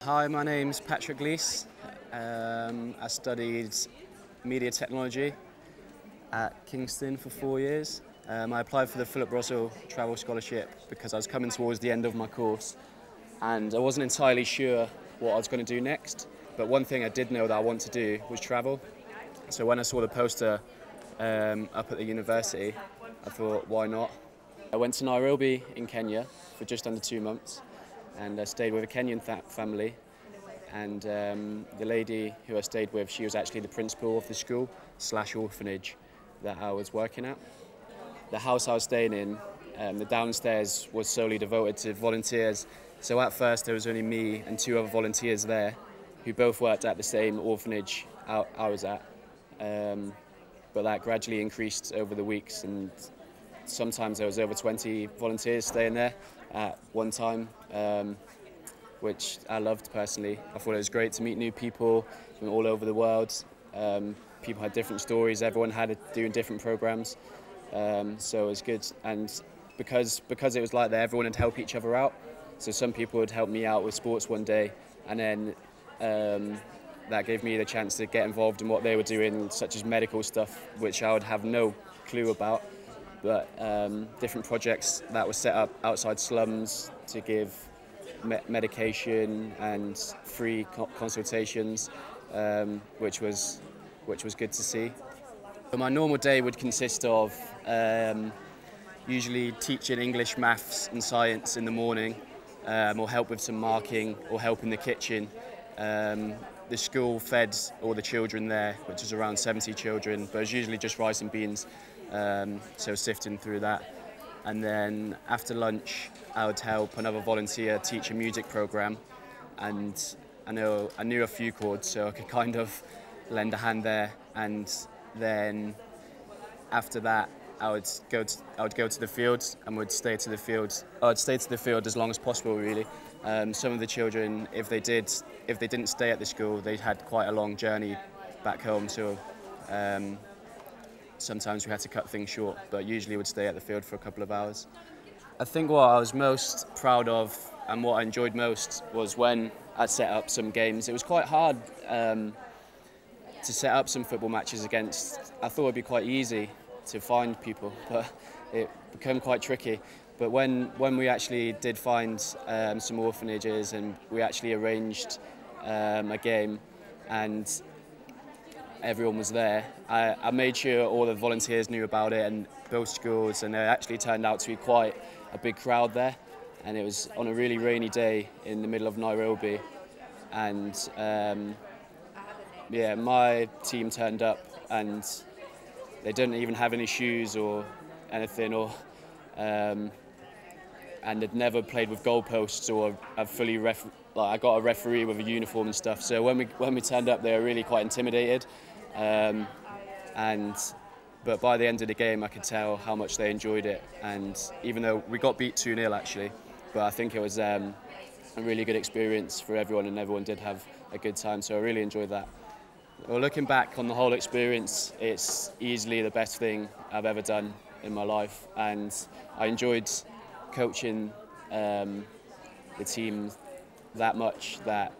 Hi, my name's Patrick Lees. I studied media technology at Kingston for 4 years. I applied for the Philip Russell Travel Scholarship because I was coming towards the end of my course and I wasn't entirely sure what I was going to do next. But one thing I did know that I wanted to do was travel. So when I saw the poster up at the university, I thought, why not? I went to Nairobi in Kenya for just under 2 months and I stayed with a Kenyan family. And the lady who I stayed with, she was actually the principal of the school / orphanage that I was working at. The house I was staying in, the downstairs was solely devoted to volunteers. So at first there was only me and 2 other volunteers there who both worked at the same orphanage I was at. But that gradually increased over the weeks, and sometimes there was over 20 volunteers staying there at one time. Which I loved personally. I thought it was great to meet new people from all over the world. People had different stories, everyone had doing different programs, so it was good. And because it was like that, everyone would help each other out. So some people would help me out with sports one day, and then that gave me the chance to get involved in what they were doing, such as medical stuff, which I would have no clue about. But different projects that were set up outside slums to give medication and free consultations, which was good to see. But my normal day would consist of usually teaching English, maths and science in the morning, or help with some marking or help in the kitchen. The school fed all the children there, which is around 70 children, but it was usually just rice and beans, so sifting through that. And then after lunch, I would help another volunteer teach a music program, and I knew a few chords, so I could kind of lend a hand there. And then after that, I would go to the field and would stay to the field. I'd stay to the field as long as possible, really. Some of the children, if they didn't stay at the school, they had quite a long journey back home, so sometimes we had to cut things short, but usually would stay at the field for a couple of hours. I think what I was most proud of and what I enjoyed most was when I set up some games. It was quite hard to set up some football matches against. I thought it'd be quite easy to find people, but it became quite tricky. But when we actually did find some orphanages and we actually arranged a game and everyone was there, I made sure all the volunteers knew about it and both schools, and it actually turned out to be quite a big crowd there. And it was on a really rainy day in the middle of Nairobi, and yeah, my team turned up and they didn't even have any shoes or anything, or and had never played with goalposts or a fully I got a referee with a uniform and stuff. So when we turned up, they were really quite intimidated. But by the end of the game, I could tell how much they enjoyed it. And even though we got beat 2-0 actually, but I think it was a really good experience for everyone, and everyone did have a good time. So I really enjoyed that. Well, looking back on the whole experience, it's easily the best thing I've ever done in my life, and I enjoyed coaching the team that much that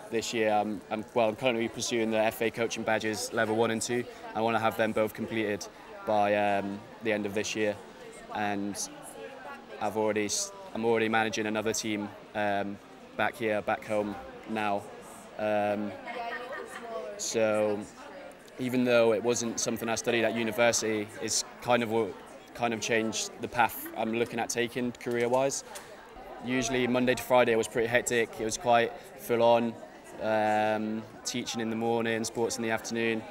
this year I'm currently pursuing the FA coaching badges level 1 and 2. I want to have them both completed by the end of this year, and I'm already managing another team back home now. So even though it wasn't something I studied at university, it's kind of changed the path I'm looking at taking career-wise. Usually Monday to Friday was pretty hectic. It was quite full on, teaching in the morning, sports in the afternoon.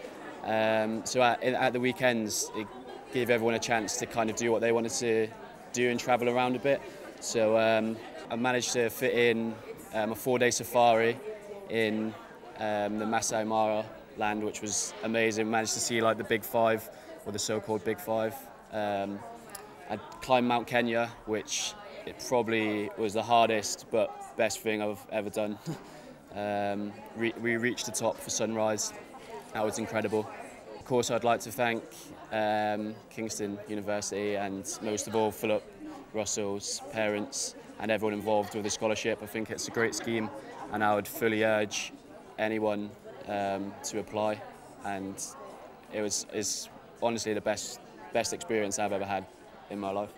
So at the weekends, it gave everyone a chance to kind of do what they wanted to do and travel around a bit. So I managed to fit in a 4-day safari in the Masai Mara land, which was amazing. Managed to see like the Big Five, or the so-called Big Five. I climbed Mount Kenya, which it probably was the hardest but best thing I've ever done. We reached the top for sunrise. That was incredible. Of course, I'd like to thank Kingston University, and most of all Philip Russell's parents and everyone involved with the scholarship. I think it's a great scheme, and I would fully urge anyone to apply. And it's honestly the best experience I've ever had in my life.